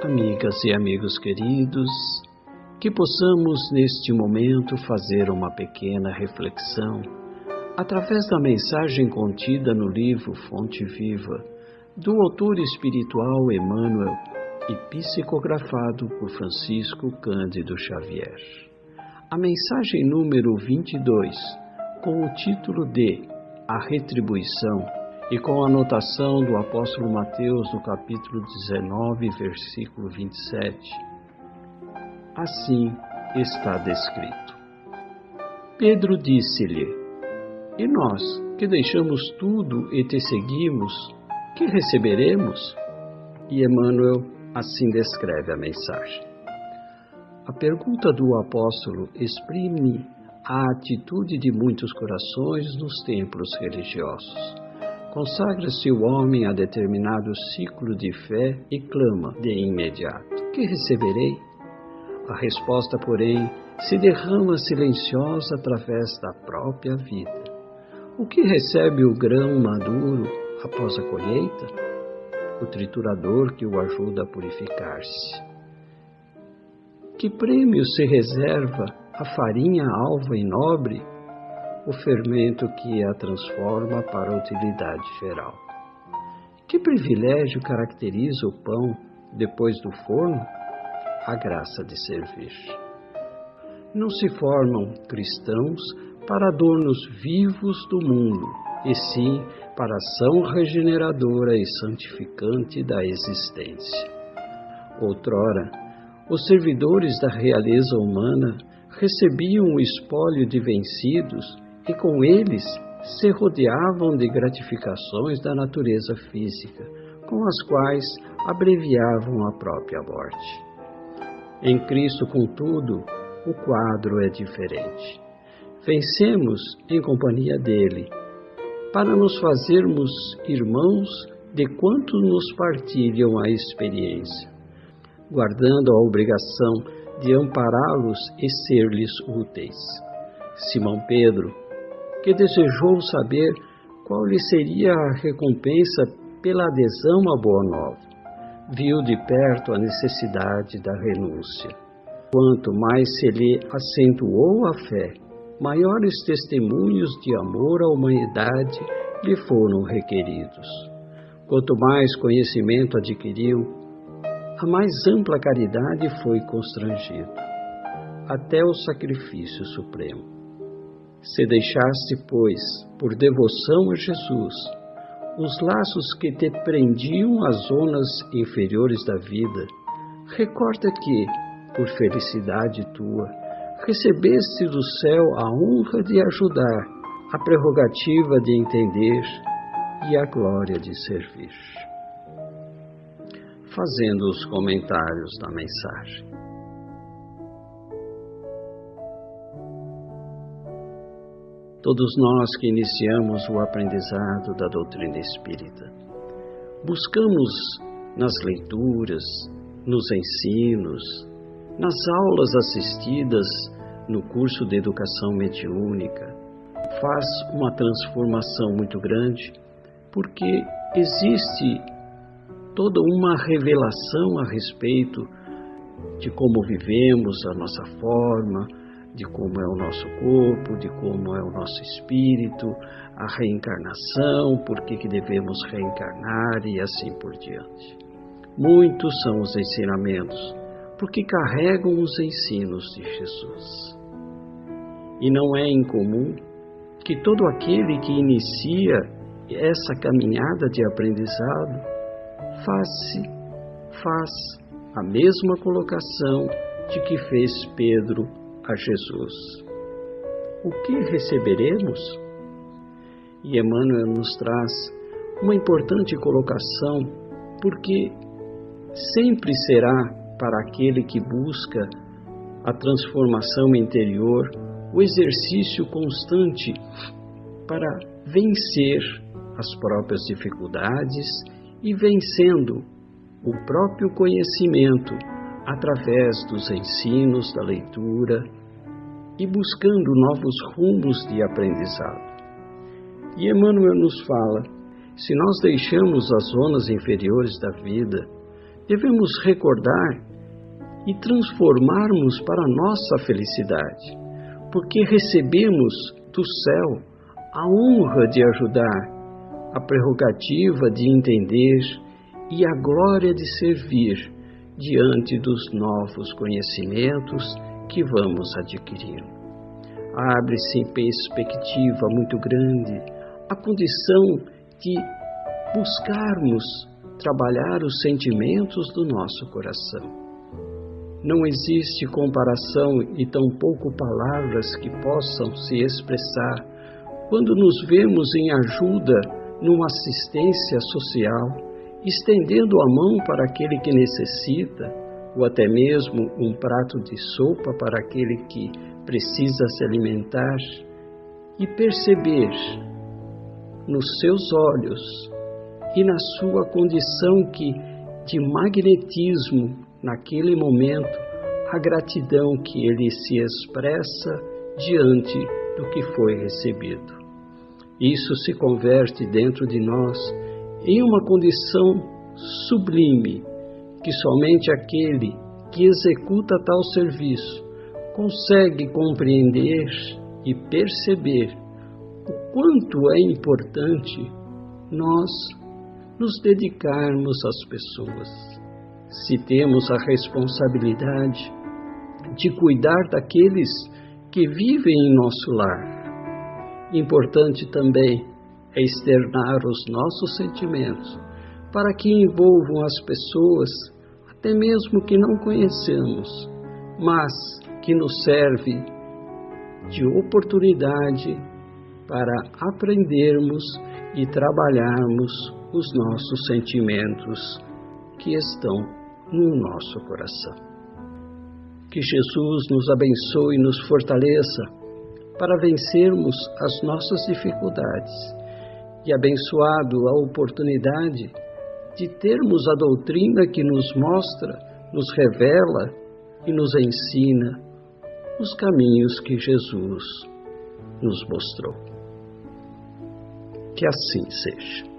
Amigas e amigos queridos, que possamos neste momento fazer uma pequena reflexão através da mensagem contida no livro Fonte Viva, do autor espiritual Emmanuel e psicografado por Francisco Cândido Xavier. A mensagem número 22, com o título de A Retribuição, e com a anotação do apóstolo Mateus no capítulo 19, versículo 27. Assim está descrito. Pedro disse-lhe: E nós, que deixamos tudo e te seguimos, que receberemos? E Emmanuel assim descreve a mensagem. A pergunta do apóstolo exprime a atitude de muitos corações nos templos religiosos. Consagra-se o homem a determinado ciclo de fé e clama de imediato: que receberei? A resposta, porém, se derrama silenciosa através da própria vida. O que recebe o grão maduro após a colheita? O triturador que o ajuda a purificar-se. Que prêmio se reserva a farinha alva e nobre? O fermento que a transforma para a utilidade geral. Que privilégio caracteriza o pão depois do forno? A graça de servir. Não se formam cristãos para adornos vivos do mundo, e sim para a ação regeneradora e santificante da existência. Outrora, os servidores da realeza humana recebiam o espólio de vencidos e com eles se rodeavam de gratificações da natureza física, com as quais abreviavam a própria morte. Em Cristo, contudo, o quadro é diferente. Vencemos em companhia dele, para nos fazermos irmãos de quantos nos partilham a experiência, guardando a obrigação de ampará-los e ser-lhes úteis. Simão Pedro, que desejou saber qual lhe seria a recompensa pela adesão à Boa Nova, viu de perto a necessidade da renúncia. Quanto mais se lhe acentuou a fé, maiores testemunhos de amor à humanidade lhe foram requeridos. Quanto mais conhecimento adquiriu, a mais ampla caridade foi constrangido, até o sacrifício supremo. Se deixaste, pois, por devoção a Jesus, os laços que te prendiam às zonas inferiores da vida, recorda que, por felicidade tua, recebeste do céu a honra de ajudar, a prerrogativa de entender e a glória de servir. Fazendo os comentários da mensagem. Todos nós que iniciamos o aprendizado da doutrina espírita, buscamos nas leituras, nos ensinos, nas aulas assistidas no curso de educação mediúnica, faz uma transformação muito grande, porque existe toda uma revelação a respeito de como vivemos a nossa forma, de como é o nosso corpo, de como é o nosso espírito, a reencarnação, por que devemos reencarnar e assim por diante. Muitos são os ensinamentos, porque carregam os ensinos de Jesus. E não é incomum que todo aquele que inicia essa caminhada de aprendizado faz a mesma colocação de que fez Pedro a Jesus. O que receberemos? E Emmanuel nos traz uma importante colocação, porque sempre será para aquele que busca a transformação interior o exercício constante para vencer as próprias dificuldades e vencendo o próprio conhecimento através dos ensinos, da leitura e buscando novos rumos de aprendizado. E Emmanuel nos fala, se nós deixamos as zonas inferiores da vida, devemos recordar e transformarmos para a nossa felicidade, porque recebemos do céu a honra de ajudar, a prerrogativa de entender e a glória de servir diante dos novos conhecimentos que vamos adquirir. Abre-se em perspectiva muito grande a condição de buscarmos trabalhar os sentimentos do nosso coração. Não existe comparação e tampouco palavras que possam se expressar quando nos vemos em ajuda numa assistência social, estendendo a mão para aquele que necessita, ou até mesmo um prato de sopa para aquele que precisa se alimentar, e perceber nos seus olhos e na sua condição de magnetismo naquele momento, a gratidão que ele se expressa diante do que foi recebido. Isso se converte dentro de nós em uma condição sublime, que somente aquele que executa tal serviço consegue compreender e perceber o quanto é importante nós nos dedicarmos às pessoas. Se temos a responsabilidade de cuidar daqueles que vivem em nosso lar, importante também é externar os nossos sentimentos para que envolvam as pessoas, até mesmo que não conhecemos, mas que nos serve de oportunidade para aprendermos e trabalharmos os nossos sentimentos que estão no nosso coração. Que Jesus nos abençoe e nos fortaleça para vencermos as nossas dificuldades e abençoado a oportunidade de termos a doutrina que nos mostra, nos revela e nos ensina os caminhos que Jesus nos mostrou. Que assim seja.